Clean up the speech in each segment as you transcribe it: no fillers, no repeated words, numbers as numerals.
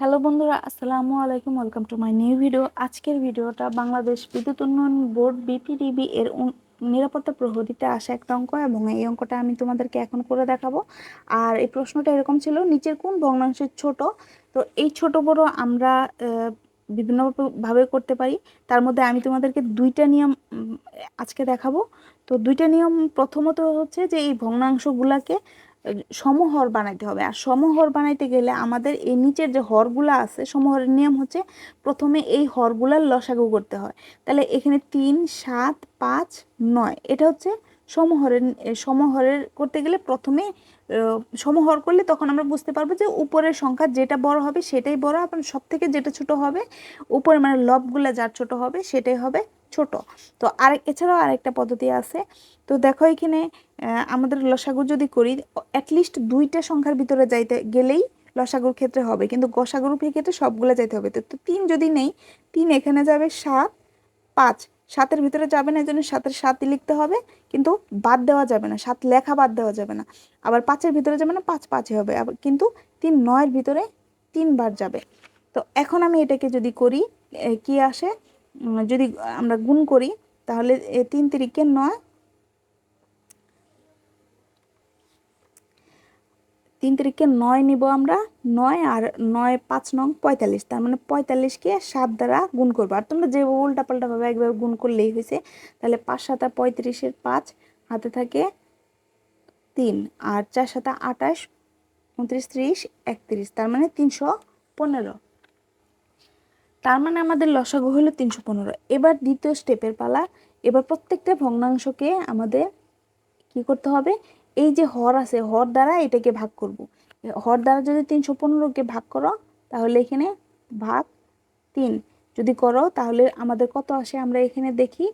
Hello বন্ধুরা, আসসালামু আলাইকুম। Welcome to my new video. আজকের ভিডিওটা বাংলাদেশ বিদ্যুৎ উন্নয়ন বোর্ড বিপিডিবি এর নিরাপত্তা প্রহরীতে আসা একটা অঙ্ক, এবং এই অঙ্কটা আমি তোমাদেরকে এখন করে দেখাবো। আর এই প্রশ্নটা এরকম ছিল, নিচের কোন ভগ্নাংশের ছোট? তো এই ছোট বড় আমরা বিভিন্ন ভাবে করতে পারি। তার মধ্যে আমি তোমাদেরকে দুইটা নিয়ম আজকে দেখাবো। তো দুইটা নিয়ম, প্রথমত হচ্ছে যে এই ভগ্নাংশগুলাকে সমহর বানাইতে হবে। আর সমহর বানাইতে গেলে আমাদের এই নিচের যে হরগুলা আছে, সমহরের নিয়ম হচ্ছে প্রথমে এই হরগুলার লসাগু করতে হয়। তাহলে এখানে 3, 7, 5, 9 এটা হচ্ছে সমহরের। সমহরের করতে গেলে প্রথমে সমহর করলে তখন আমরা বুঝতে পারবো যে উপরের সংখ্যা যেটা বড় হবে সেটাই বড়, আর সব থেকে যেটা ছোট হবে উপরে মানে লবগুলা যার ছোট হবে সেটাই হবে ছোট। তো এছাড়াও আরেকটা পদ্ধতি আছে। তো দেখো এখানে আমাদের লসাগু যদি করি, অ্যাটলিস্ট দুইটা সংখ্যার ভিতরে যাইতে গেলেই লসাগুর ক্ষেত্রে হবে, কিন্তু গসাগুর ক্ষেত্রে সবগুলো যাইতে হবে। তো 3 যদি নেই, 3 এখানে যাবে, 7, 5 7-এর ভিতরে যাবে না, এই জন্য 7-এর 7ই লিখতে হবে, কিন্তু বাদ দেওয়া যাবে না, 7 লেখা বাদ দেওয়া যাবে না। আবার 5-এর ভিতরে যাবে না, 5 5ই হবে, আবার কিন্তু 3 9-এর ভিতরে 3 বার যাবে। তো এখন আমি এটাকে যদি করি, কি আসে, যদি আমরা গুণ করি তাহলে 3 3-কে 9, 3 তারিখে 9 নিব আমরা, 9 আর 9 5 নং 45, তার মানে 45-কে 7 দ্বারা গুণ করবো। আর তোমরা যে উল্টা পাল্টা ভাবে একবার গুণ করলেই হয়েছে। তাহলে 5 7 35-এর 5 হাতে থাকে 3, আর 4 7 28, 29 30 31, তার মানে 315। তার মানে আমাদের লসাগু হলো 315। এবার দ্বিতীয় স্টেপের পালা। এবার প্রত্যেকটা ভগ্নাংশকে আমাদের কি করতে হবে, এই যে হর আছে হর দ্বারা এটাকে ভাগ করব। হর দ্বারা যদি 315-কে ভাগ করো তাহলে এখানে ভাগ 3 যদি করো তাহলে আমাদের কত আসে আমরা এখানে দেখি।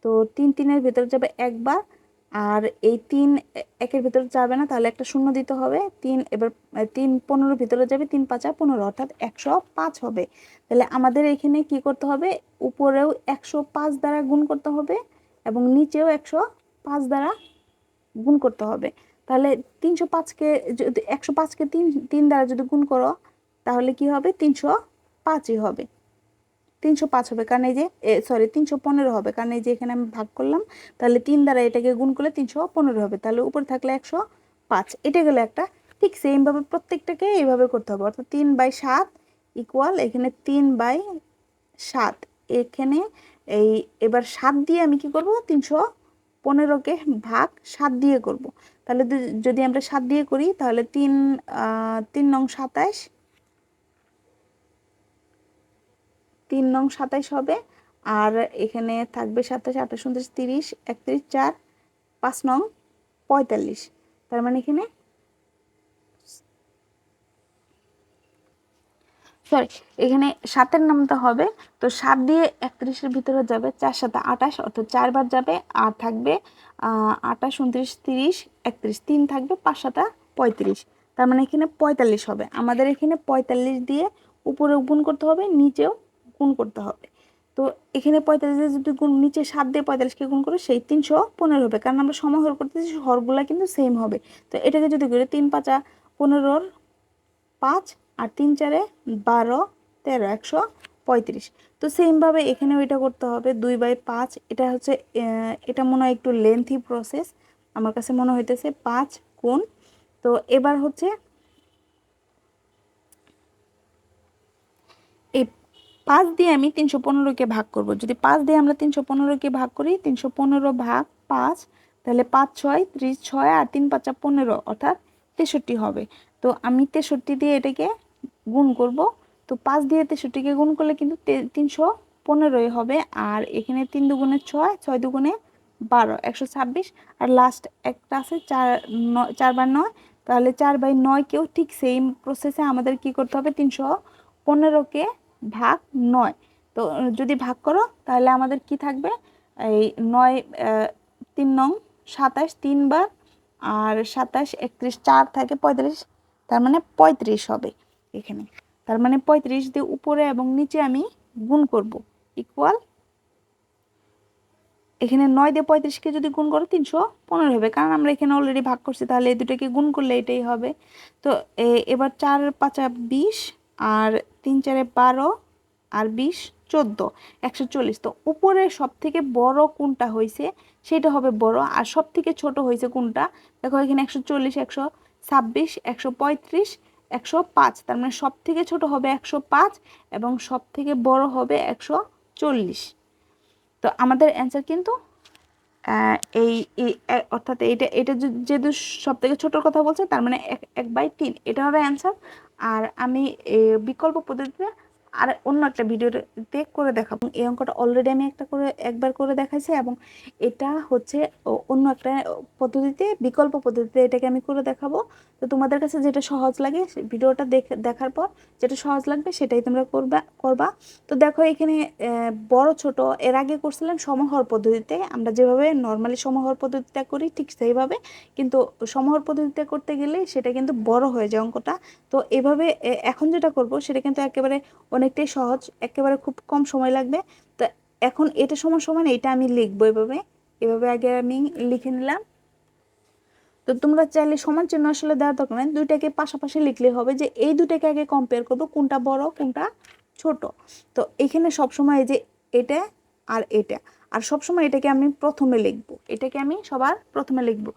তো 3 3-এর ভেতরে যাবে একবার, আর এই 3 1-এর ভেতরে যাবে না, তাহলে একটা শূন্য দিতে হবে। 3 এবার 3 15-এর ভিতরে যাবে, 3 5 15, অর্থাৎ 105 হবে। তাহলে আমাদের এখানে কি করতে হবে, উপরেও 105 দ্বারা গুণ করতে হবে এবং নিচেও 105 দ্বারা গুণ করতে হবে। তাহলে 305-কে যদি 105-কে 3 3 দ্বারা যদি গুণ করো তাহলে কি হবে, 305-ই হবে। 305 হবে, কারণ এই যে সরি 315 হবে, কারণ এই যে এখানে আমি ভাগ করলাম। তাহলে 3 দ্বারা এটাকে গুণ করলে 315 হবে, তাহলে উপরে থাকলে 105। এটা গেল একটা। ঠিক সেমভাবে প্রত্যেকটাকে এইভাবে করতে হবে, অর্থাৎ 3/7 ইকুয়াল এখানে 3/7। এখানে এই এবার 7 দিয়ে আমি কি করব, 315-কে ভাগ 7 দিয়ে করব। তাহলে যদি আমরা 7 দিয়ে করি তাহলে 3 নং 27, 3 নং 27 হবে। আর এখানে থাকবে 27 28 29 30 31 4 5 নং 45। তার মানে এখানে সরি এখানে 7-এর নামটা হবে। তো 7 দিয়ে 31-এর ভিতরে যাবে 4 7 28, অর্থাৎ 4 বার যাবে, আর থাকবে 28 29 30 31, 3 থাকবে, 5 7 35। তার মানে এখানে 45 হবে। আমাদের এখানে 45 দিয়ে উপরে গুণ করতে হবে, নিচেও গুণ করতে হবে। তো এখানে 45 দিয়ে যদি গুণ, নিচে 7 দিয়ে 45-কে গুণ করে সেই 315 হবে, কারণ আমরা সমাহর করতেছি, হরগুলা কিন্তু সেম হবে। তো এটাকে যদি করে 3 5 15-র 5 আর 3 4 12 13 135। তো সেমভাবে এখানে ওইটা করতে হবে 2/5। এটা হচ্ছে এটা মনে হয় একটু লেন্থি প্রসেস, আমার কাছে মনে হইতেছে 5 গুণ। তো এবার হচ্ছে এই 5 দিয়ে আমি 315-কে ভাগ করব। যদি 5 দিয়ে আমরা 315-কে ভাগ করি, 315 ভাগ 5, তাহলে 5 6 30, 6 আর 3 5 15, অর্থাৎ 63 হবে। তো আমি 63 দিয়ে এটাকে গুণ করব। তো 5 দিয়ে 63-কে গুণ করলে কিন্তু 315-ই হবে। আর এখানে 3 দুগুণে 6, 6 দুগুণে 12, 126। আর লাস্ট একটা আছে 4 বার 9, তাহলে 4/9-কেও ঠিক সেম প্রসেসে আমাদের কি করতে হবে, 315-কে ভাগ 9। তো যদি ভাগ করো তাহলে আমাদের কি থাকবে, এই 9 3 নং 27 3 বার, আর 27 31 4 থাকে 35, তার মানে 35 হবে এখানে। তার মানে 35 দিয়ে উপরে এবং নিচে আমি গুণ করব, ইকুয়াল এখানে 9 দিয়ে 35-কে যদি গুণ করো 315 হবে, কারণ আমরা এখানে অলরেডি ভাগ করছি, তাহলে এই দুটোকে গুণ করলে এটাই হবে। তো এবার 4 5 20, আর 3 4 12 আর 20 14 140। তো উপরে সব থেকে বড় কোনটা হয়েছে সেটা হবে বড়, আর সব থেকে ছোট হয়েছে কোনটা, দেখো এখানে 140 126 135 105, তার মানে সব থেকে ছোট হবে 105 এবং সব থেকে বড় হবে 140। তো আমাদের অ্যান্সার কিন্তু এই অর্থাৎ এইটা এটা যেহেতু সব থেকে ছোটোর কথা বলছে, তার মানে 1/3 এটা হবে অ্যান্সার। আর আমি বিকল্প পদ্ধতিতে আর অন্য একটা ভিডিওতে করে দেখাবো। এই অঙ্কটা অলরেডি আমি একবার করে দেখাইছি, এবং এটা হচ্ছে অন্য একটা পদ্ধতিতে, বিকল্প পদ্ধতিতে এটাকে আমি করে দেখাবো। তো তোমাদের কাছে যেটা সহজ লাগে ভিডিওটা দেখার পর যেটা সহজ লাগবে সেটাই তোমরা করবা। তো দেখো এখানে বড় ছোট এর আগে করছিলেন সমহর পদ্ধতিতে, আমরা যেভাবে নর্মালি সমহর পদ্ধতিটা করি ঠিক সেইভাবে, কিন্তু সমহর পদ্ধতিতে করতে গেলে সেটা কিন্তু বড় হয়ে যায় অঙ্কটা। তো এভাবে এখন যেটা করব সেটা কিন্তু একেবারে অনেকটাই সহজ, একেবারে খুব কম সময় লাগবে। তো এখন এটা সমান সমান এটা আমি লিখবো এভাবে, এভাবে আগে আমি লিখে নিলাম। তো তোমরা চাইলে সমান চিহ্ন আসলে দেওয়ার দরকার নেই, দুইটাকে পাশাপাশি লিখলে হবে যে এই দুটাকে আগে কম্পেয়ার করবো কোনটা বড় কোনটা ছোট। তো এখানে সবসময় এই যে এটা আর এটা, আর সবসময় এটাকে আমি প্রথমে লিখবো, এটাকে আমি সবার প্রথমে লিখবো,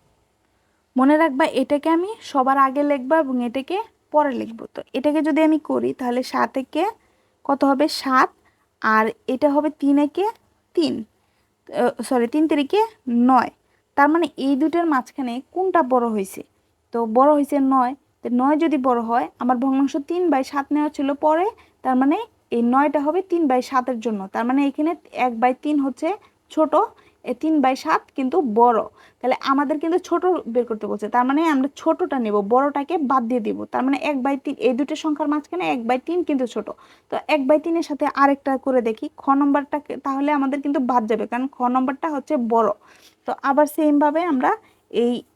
মনে রাখবা এটাকে আমি সবার আগে লিখবো এবং এটাকে পরে লিখবো। তো এটাকে যদি আমি করি তাহলে 7 একে কত হবে 7, আর এটা হবে 3 একে 3, সরি 3 তিরিকে 9। তার মানে এই দুটোর মাঝখানে কোনটা বড় হয়েছে, তো বড় হয়েছে 9। তো 9 যদি বড় হয়, আমার ভগ্নাংশ 3/7 নেওয়া ছিল পরে, তার মানে এই 9টা হবে 3/7 জন্য, তার মানে এখানে 1/3 হচ্ছে ছোট, 3/7 কিন্তু বড়। তাহলে আমাদের কিন্তু ছোট বের করতে বলছে, তার মানে আমরা ছোটটা নেব, বড়টাকে বাদ দিয়ে দিব। তার মানে 1/3, এই দুটো সংখ্যার মাঝখানে 1/3 কিন্তু ছোট। তো 1/3 এর সাথে আরেকটা করে দেখি, খ নম্বরটা, তাহলে আমাদের কিন্তু বাদ যাবে কারণ খ নম্বরটা হচ্ছে বড়। তো আবার সেম ভাবে আমরা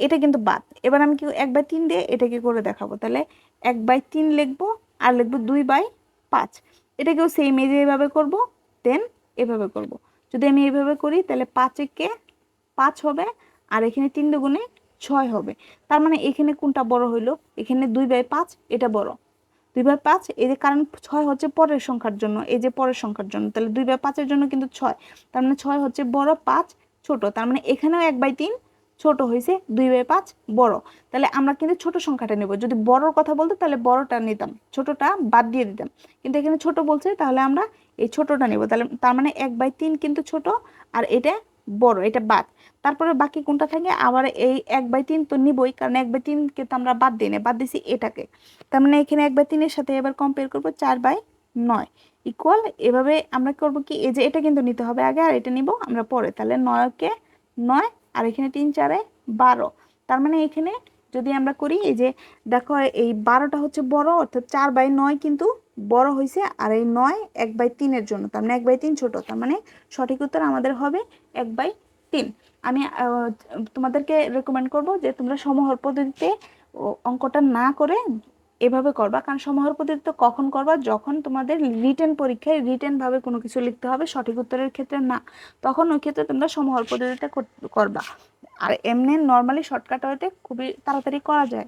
এটা কিন্তু বাদ। এবার আমি কি 1/3 দিয়ে এটাকে করে দেখাবো, তাহলে 1/3 লিখবো আর লিখবো 2/5। এটাকেও সেম এইভাবে করব, দেন এভাবে করব। যদি আমি এইভাবে করি তাহলে 5 একে 5 হবে, আর এখানে 3 দুগুণে 6 হবে। তার মানে এখানে কোনটা বড় হইলো, এখানে 2/5 এটা বড়, 2/5, এই যে কারণ 6 হচ্ছে পরের সংখ্যার জন্য, এই যে পরের সংখ্যার জন্য, তাহলে 2/5 এর জন্য কিন্তু 6, তার মানে 6 হচ্ছে বড়, 5 ছোট, তার মানে এখানেও 1/3 ছোট হয়েছে, 2/5 বড়। তাহলে আমরা কিন্তু ছোট সংখ্যাটা নেব, যদি বড়র কথা বলতো তাহলে বড়টা নিতাম, ছোটটা বাদ দিয়ে দিতাম, কিন্তু এখানে ছোট বলছে তাহলে আমরা এই ছোটটা নেব। তাহলে তার মানে 1/3 কিন্তু ছোট, আর এটা বড়, এটা বাদ। তারপরে বাকি কোনটা থাকে, আবার এই 1/3 তো নিবই, কারণ 1/3 কে তো আমরা বাদ দিই না, বাদ দিছি এটাকে। তার মানে এখানে 1/3 এর সাথে এবার কম্পেয়ার করবো 4/9 ইকুয়াল। এভাবে আমরা করব কি, এই যে এটা কিন্তু নিতে হবে আগে আর এটা নিব আমরা পরে, তাহলে 9কে 9, আর এখানে 3 4 12। তার মানে এখানে যদি আমরা করি, এই যে দেখো এই 12টা হচ্ছে বড়, অর্থাৎ 4/9 কিন্তু বড় হয়েছে, আর এই 9 1/3 এর জন্য, তার মানে 1/3 ছোট, তার মানে সঠিক উত্তর আমাদের হবে 1/3। আমি তোমাদেরকে রেকমেন্ড করব যে তোমরা সমহর পদ্ধতিতে অঙ্কটা না করে এভাবে করবা, কারণ সমহর পদ্ধতিতে কখন করবা, যখন তোমাদের রিটেন পরীক্ষায় রিটেন ভাবে কোনো কিছু লিখতে হবে, সঠিক উত্তরের ক্ষেত্রে না, তখন ওই ক্ষেত্রে তোমরা সমহর পদ্ধতিতে করবা। আর এমনি নর্মালি শর্টকাট হইতে খুবই তাড়াতাড়ি করা যায়।